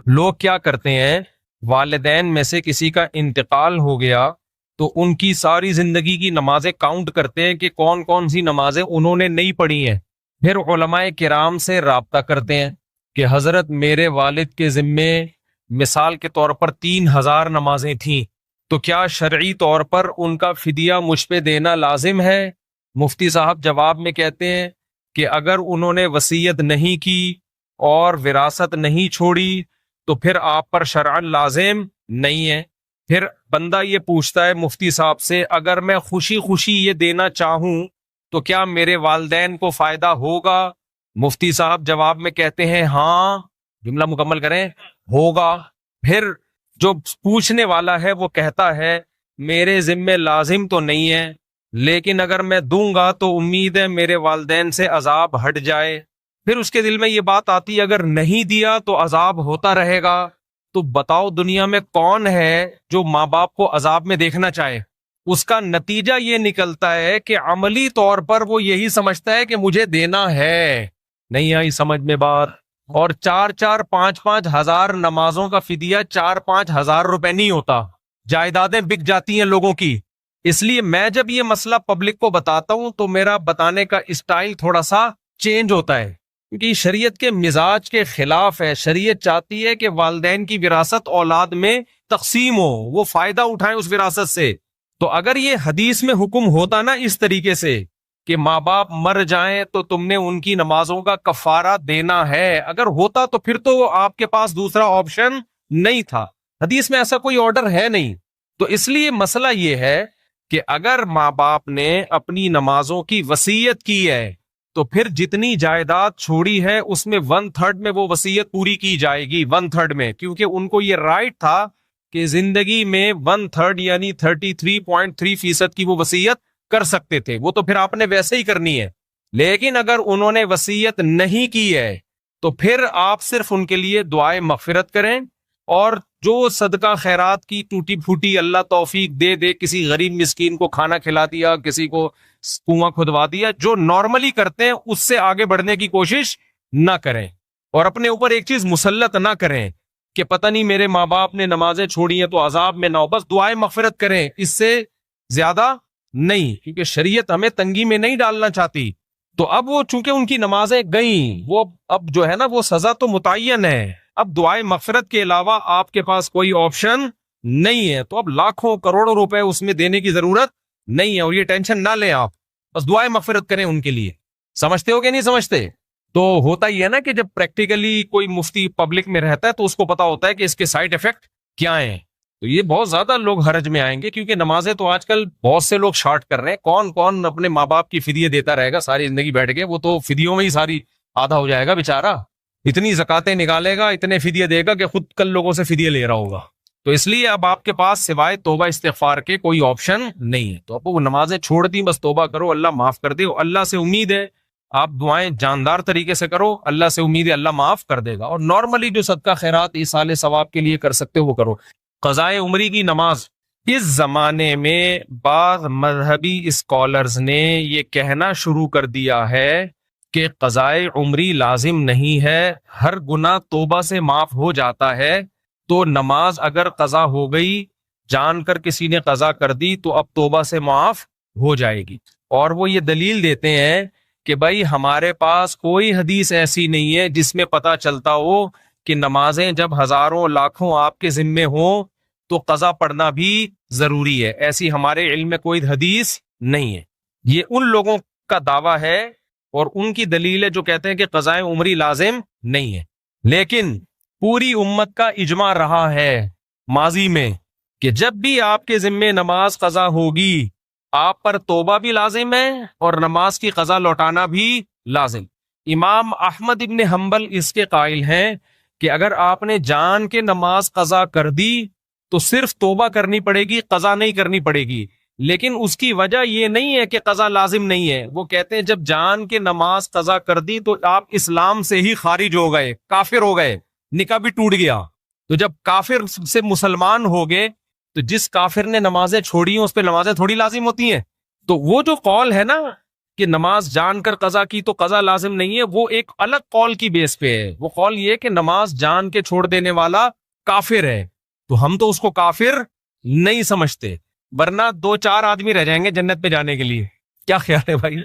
لوگ کیا کرتے ہیں، والدین میں سے کسی کا انتقال ہو گیا تو ان کی ساری زندگی کی نمازیں کاؤنٹ کرتے ہیں کہ کون کون سی نمازیں انہوں نے نہیں پڑھی ہیں، پھر علماء کرام سے رابطہ کرتے ہیں کہ حضرت میرے والد کے ذمے مثال کے طور پر 3000 نمازیں تھیں، تو کیا شرعی طور پر ان کا فدیہ مجھ پہ دینا لازم ہے؟ مفتی صاحب جواب میں کہتے ہیں کہ اگر انہوں نے وصیت نہیں کی اور وراثت نہیں چھوڑی تو پھر آپ پر شرعاً لازم نہیں ہے۔ پھر بندہ یہ پوچھتا ہے مفتی صاحب سے، اگر میں خوشی خوشی یہ دینا چاہوں تو کیا میرے والدین کو فائدہ ہوگا؟ مفتی صاحب جواب میں کہتے ہیں ہاں، جملہ مکمل کریں، ہوگا۔ پھر جو پوچھنے والا ہے وہ کہتا ہے میرے ذمے لازم تو نہیں ہے، لیکن اگر میں دوں گا تو امید ہے میرے والدین سے عذاب ہٹ جائے۔ پھر اس کے دل میں یہ بات آتی ہے اگر نہیں دیا تو عذاب ہوتا رہے گا۔ تو بتاؤ دنیا میں کون ہے جو ماں باپ کو عذاب میں دیکھنا چاہے؟ اس کا نتیجہ یہ نکلتا ہے کہ عملی طور پر وہ یہی سمجھتا ہے کہ مجھے دینا ہے۔ نہیں آئی سمجھ میں بات؟ اور 4-4 5-5 ہزار نمازوں کا فدیہ 4-5 ہزار روپے نہیں ہوتا، جائیدادیں بک جاتی ہیں لوگوں کی۔ اس لیے میں جب یہ مسئلہ پبلک کو بتاتا ہوں تو میرا بتانے کا اسٹائل تھوڑا سا چینج ہوتا ہے، کیونکہ شریعت کے مزاج کے خلاف ہے۔ شریعت چاہتی ہے کہ والدین کی وراثت اولاد میں تقسیم ہو، وہ فائدہ اٹھائیں اس وراثت سے۔ تو اگر یہ حدیث میں حکم ہوتا نا اس طریقے سے کہ ماں باپ مر جائیں تو تم نے ان کی نمازوں کا کفارہ دینا ہے، اگر ہوتا تو پھر تو آپ کے پاس دوسرا آپشن نہیں تھا۔ حدیث میں ایسا کوئی آرڈر ہے نہیں۔ تو اس لیے مسئلہ یہ ہے کہ اگر ماں باپ نے اپنی نمازوں کی وصیت کی ہے تو پھر جتنی جائیداد چھوڑی ہے اس میں 1/3 میں وہ وصیت پوری کی جائے گی، 1/3 میں، کیونکہ ان کو یہ رائٹ تھا کہ زندگی میں 1/3 یعنی 33.3% کی وہ وصیت کر سکتے تھے، وہ تو پھر آپ نے ویسے ہی کرنی ہے۔ لیکن اگر انہوں نے وصیت نہیں کی ہے تو پھر آپ صرف ان کے لیے دعائے مغفرت کریں، اور جو صدقہ خیرات کی ٹوٹی پھوٹی اللہ توفیق دے دے، کسی غریب مسکین کو کھانا کھلا دیا، کسی کو کنواں کھدوا دیا، جو نارملی کرتے ہیں اس سے آگے بڑھنے کی کوشش نہ کریں، اور اپنے اوپر ایک چیز مسلط نہ کریں کہ پتہ نہیں میرے ماں باپ نے نمازیں چھوڑی ہیں تو عذاب میں نہ ہو، بس دعائیں مغفرت کریں، اس سے زیادہ نہیں، کیونکہ شریعت ہمیں تنگی میں نہیں ڈالنا چاہتی۔ تو اب وہ چونکہ ان کی نمازیں گئیں، وہ اب جو ہے نا وہ سزا تو متعین ہے، اب دعائیں مغفرت کے علاوہ آپ کے پاس کوئی آپشن نہیں ہے، تو اب لاکھوں کروڑوں روپے اس میں دینے کی ضرورت نہیں ہے، اور یہ ٹینشن نہ لیں آپ، بس دعائیں مغفرت کریں ان کے لیے۔ سمجھتے ہو کہ نہیں سمجھتے؟ تو ہوتا ہی ہے نا کہ جب پریکٹیکلی کوئی مفتی پبلک میں رہتا ہے تو اس کو پتا ہوتا ہے کہ اس کے سائیڈ ایفیکٹ کیا ہیں، تو یہ بہت زیادہ لوگ حرج میں آئیں گے، کیونکہ نمازیں تو آج کل بہت سے لوگ شارٹ کر رہے ہیں۔ کون کون اپنے ماں باپ کی فدیے دیتا رہے گا ساری زندگی بیٹھ کے؟ وہ تو فدیوں میں ہی ساری آدھا ہو جائے گا بیچارہ، اتنی زکاتیں نکالے گا، اتنے فدیے دے گا کہ خود کل لوگوں سے فدیے لے رہا ہوگا۔ تو اس لیے اب آپ کے پاس سوائے توبہ استغفار کے کوئی آپشن نہیں ہے۔ تو اب وہ نمازیں چھوڑ دی، بس توبہ کرو، اللہ معاف کر دے، اللہ سے امید ہے آپ دعائیں جاندار طریقے سے کرو، اللہ سے امید ہے اللہ معاف کر دے گا، اور نارملی جو صدقہ خیرات ایصال ثواب کے لیے کر سکتے ہو وہ کرو۔ قضائے عمری کی نماز، اس زمانے میں بعض مذہبی اسکالرز نے یہ کہنا شروع کر دیا ہے کہ قضائے عمری لازم نہیں ہے، ہر گناہ توبہ سے معاف ہو جاتا ہے، تو نماز اگر قضا ہو گئی، جان کر کسی نے قضا کر دی تو اب توبہ سے معاف ہو جائے گی۔ اور وہ یہ دلیل دیتے ہیں کہ بھائی ہمارے پاس کوئی حدیث ایسی نہیں ہے جس میں پتہ چلتا ہو کہ نمازیں جب ہزاروں لاکھوں آپ کے ذمے ہوں تو قضا پڑھنا بھی ضروری ہے، ایسی ہمارے علم میں کوئی حدیث نہیں ہے۔ یہ ان لوگوں کا دعویٰ ہے اور ان کی دلیل ہے جو کہتے ہیں کہ قضائے عمری لازم نہیں ہے، لیکن پوری امت کا اجماع رہا ہے ماضی میں کہ جب بھی آپ کے ذمے نماز قضا ہوگی آپ پر توبہ بھی لازم ہے اور نماز کی قضا لوٹانا بھی لازم۔ امام احمد ابن حنبل اس کے قائل ہیں کہ اگر آپ نے جان کے نماز قضا کر دی تو صرف توبہ کرنی پڑے گی، قضا نہیں کرنی پڑے گی، لیکن اس کی وجہ یہ نہیں ہے کہ قضا لازم نہیں ہے۔ وہ کہتے ہیں جب جان کے نماز قضا کر دی تو آپ اسلام سے ہی خارج ہو گئے، کافر ہو گئے، نکاح بھی ٹوٹ گیا۔ تو جب کافر سے مسلمان ہو گئے تو جس کافر نے نمازیں چھوڑی ہیں اس پہ نمازیں تھوڑی لازم ہوتی ہیں۔ تو وہ جو قول ہے نا کہ نماز جان کر قضا کی تو قضا لازم نہیں ہے، وہ ایک الگ قول کی بیس پہ ہے۔ وہ قول یہ کہ نماز جان کے چھوڑ دینے والا کافر ہے، تو ہم تو اس کو کافر نہیں سمجھتے، ورنہ 2-4 آدمی رہ جائیں گے جنت پہ جانے کے لیے۔ کیا خیال ہے بھائی؟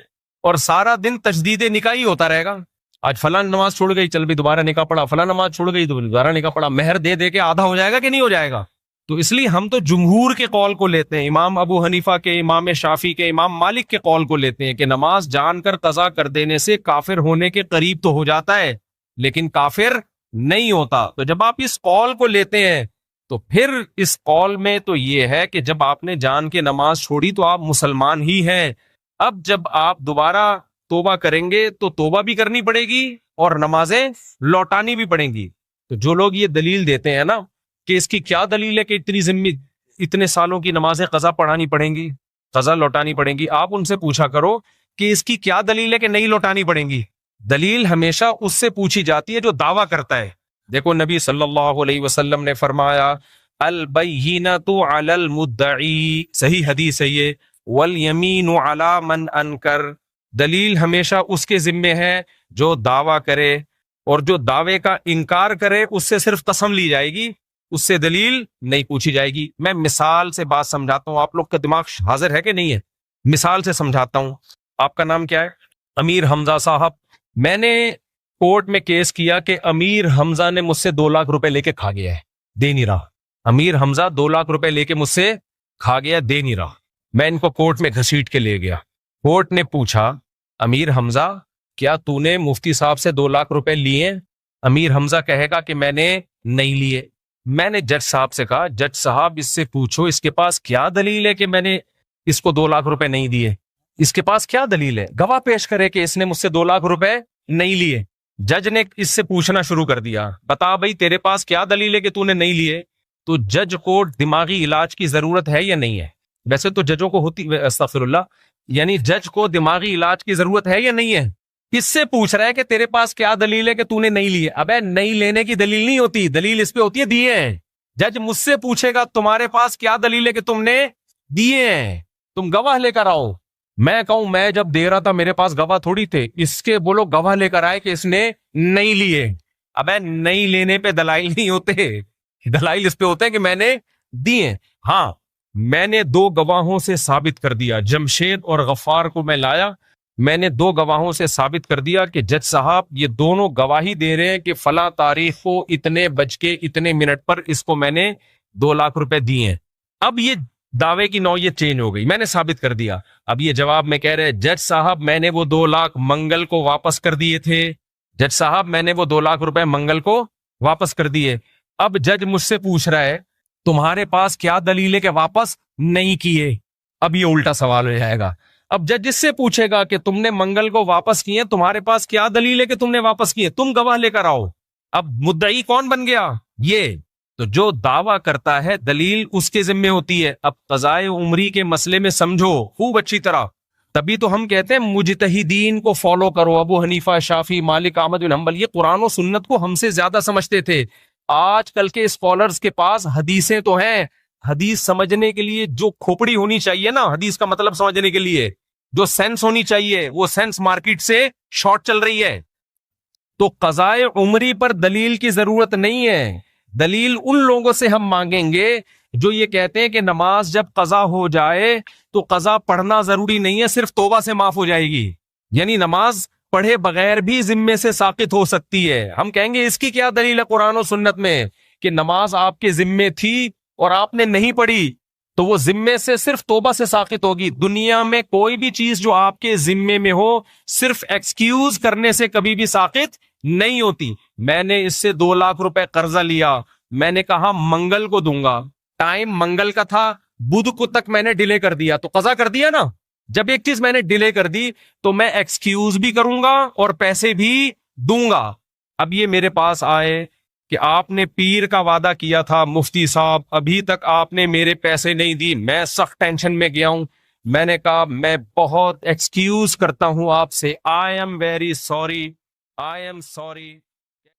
اور سارا دن تجدید نکاح ہی ہوتا رہے گا، آج فلاں نماز چھوڑ گئی، چل بھی دوبارہ نکاح پڑا، فلاں نماز چھوڑ گئی تو دوبارہ نکاح پڑا، مہر دے دے کے آدھا ہو جائے گا کہ نہیں ہو جائے گا؟ تو اس لیے ہم تو جمہور کے قول کو لیتے ہیں، امام ابو حنیفہ کے، امام شافعی کے، امام مالک کے قول کو لیتے ہیں کہ نماز جان کر قضا کر دینے سے کافر ہونے کے قریب تو ہو جاتا ہے لیکن کافر نہیں ہوتا۔ تو جب آپ اس قول کو لیتے ہیں تو پھر اس قول میں تو یہ ہے کہ جب آپ نے جان کے نماز چھوڑی تو آپ مسلمان ہی ہیں۔ اب جب آپ دوبارہ توبہ کریں گے تو توبہ بھی کرنی پڑے گی اور نمازیں لوٹانی بھی پڑیں گی۔ تو جو لوگ یہ دلیل دیتے ہیں نا کہ اس کی کیا دلیل ہے کہ اتنے سالوں کی نمازیں قضا پڑھانی پڑیں گی، قضا لوٹانی پڑیں گی، آپ ان سے پوچھا کرو کہ اس کی کیا دلیل ہے کہ نہیں لوٹانی پڑیں گی۔ دلیل ہمیشہ اس سے پوچھی جاتی ہے جو دعویٰ کرتا ہے۔ دیکھو نبی صلی اللہ علیہ وسلم نے فرمایا البینۃ علی المدعی، صحیح حدیث ہے یہ، والیمین علی من انکر، دلیل ہمیشہ اس کے ذمے ہے جو دعویٰ کرے، اور جو دعوے کا انکار کرے اس سے صرف قسم لی جائے گی، اس سے دلیل نہیں پوچھی جائے گی۔ میں مثال سے بات سمجھاتا ہوں، آپ لوگ کا دماغ حاضر ہے کہ نہیں ہے؟ مثال سے سمجھاتا ہوں۔ آپ کا نام کیا ہے؟ امیر حمزہ صاحب۔ میں نے کورٹ میں کیس کیا کہ امیر حمزہ نے مجھ سے 2 لاکھ روپے لے کے کھا گیا ہے، دے نہیں رہا۔ امیر حمزہ 2 لاکھ روپے لے کے مجھ سے کھا گیا، دے نہیں رہا۔ میں ان کو کورٹ میں گھسیٹ کے لے گیا۔ کورٹ نے پوچھا امیر حمزہ کیا تو نے مفتی صاحب سے 2 لاکھ روپے لیے؟ امیر حمزہ کہے گا کہ میں نے نہیں لیے۔ میں نے جج صاحب سے کہا جج صاحب اس سے پوچھو اس کے پاس کیا دلیل ہے کہ میں نے اس کو 2 لاکھ روپے نہیں دیے، اس کے پاس کیا دلیل ہے، گواہ پیش کرے کہ اس نے مجھ سے 2 لاکھ روپے نہیں لیے۔ جج نے اس سے پوچھنا شروع کر دیا بتا بھائی تیرے پاس کیا دلیل ہے کہ تو نے نہیں لیے۔ تو جج کو دماغی علاج کی ضرورت ہے یا نہیں ہے؟ ویسے تو ججوں کو ہوتی، استغفر اللہ، یعنی جج کو دماغی علاج کی ضرورت ہے یا نہیں ہے؟ اس سے پوچھ رہا ہے کہ تیرے پاس کیا دلیل ہے کہ تو نے نہیں لیے۔ ابے نہیں لینے کی دلیل نہیں ہوتی، دلیل اس پہ ہوتی ہے دیے ہیں۔ جج مجھ سے پوچھے گا تمہارے پاس کیا دلیل ہے کہ تم نے دیے ہیں، تم گواہ لے کر آؤ۔ میں کہوں میں جب دے رہا تھا میرے پاس گواہ تھوڑی تھے، اس کے بولو گواہ لے کر آئے کہ اس نے نہیں لیے۔ ابے نہیں لینے پہ دلائل نہیں ہوتے، دلائل اس پہ ہوتے ہیں کہ میں نے دیے۔ ہاں میں نے 2 گواہوں سے ثابت کر دیا، جمشید اور غفار کو میں لایا، میں نے 2 گواہوں سے ثابت کر دیا کہ جج صاحب یہ دونوں گواہی دے رہے ہیں کہ فلاں تاریخ کو اتنے بج کے اتنے منٹ پر اس کو میں نے 2 لاکھ روپے دیے ہیں۔ اب یہ دعوے کی نوعیت چینج ہو گئی، میں نے ثابت کر دیا۔ اب یہ جواب میں کہہ رہے جج صاحب میں نے وہ 2 لاکھ منگل کو واپس کر دیے تھے، جج صاحب میں نے وہ 2 لاکھ روپے منگل کو واپس کر دیے۔ اب جج مجھ سے پوچھ رہا ہے تمہارے پاس کیا دلیل ہے کہ واپس نہیں کیے؟ اب یہ الٹا سوال ہو جائے گا۔ اب جج اس سے پوچھے گا کہ تم نے منگل کو واپس کیے، تمہارے پاس کیا دلیل ہے کہ تم نے واپس کیے؟ تم گواہ لے کر آؤ۔ اب مدعی کون بن گیا؟ یہ تو جو دعویٰ کرتا ہے دلیل اس کے ذمے ہوتی ہے۔ اب قضائے عمری کے مسئلے میں سمجھو خوب اچھی طرح، تبھی تو ہم کہتے ہیں مجتہدین کو فالو کرو، ابو حنیفہ، شافعی، مالک، احمد بن حنبل، یہ قرآن و سنت کو ہم سے زیادہ سمجھتے تھے۔ آج کل کے اسکالرز کے پاس حدیثیں تو ہیں، حدیث سمجھنے کے لیے جو کھوپڑی ہونی چاہیے نا، حدیث کا مطلب سمجھنے کے لیے جو سینس ہونی چاہیے، وہ سینس مارکیٹ سے شارٹ چل رہی ہے۔ تو قضائے عمری پر دلیل کی ضرورت نہیں ہے، دلیل ان لوگوں سے ہم مانگیں گے جو یہ کہتے ہیں کہ نماز جب قضا ہو جائے تو قضا پڑھنا ضروری نہیں ہے، صرف توبہ سے معاف ہو جائے گی، یعنی نماز پڑھے بغیر بھی ذمے سے ساقط ہو سکتی ہے۔ ہم کہیں گے اس کی کیا دلیل ہے قرآن و سنت میں کہ نماز آپ کے ذمے تھی اور آپ نے نہیں پڑھی تو وہ ذمے سے صرف توبہ سے ساقط ہوگی۔ دنیا میں کوئی بھی چیز جو آپ کے ذمے میں ہو صرف ایکسکیوز کرنے سے کبھی بھی ساقط نہیں ہوتی۔ میں نے اس سے 2 لاکھ روپے قرضہ لیا، میں نے کہا منگل کو دوں گا، ٹائم منگل کا تھا، بدھ کو تک میں نے ڈیلے کر دیا، تو قضا کر دیا نا۔ جب ایک چیز میں نے ڈیلے کر دی تو میں ایکسکیوز بھی کروں گا اور پیسے بھی دوں گا۔ اب یہ میرے پاس آئے کہ آپ نے پیر کا وعدہ کیا تھا مفتی صاحب، ابھی تک آپ نے میرے پیسے نہیں دی، میں سخت ٹینشن میں گیا ہوں۔ میں نے کہا میں بہت ایکسکیوز کرتا ہوں آپ سے، I am very sorry, I am sorry.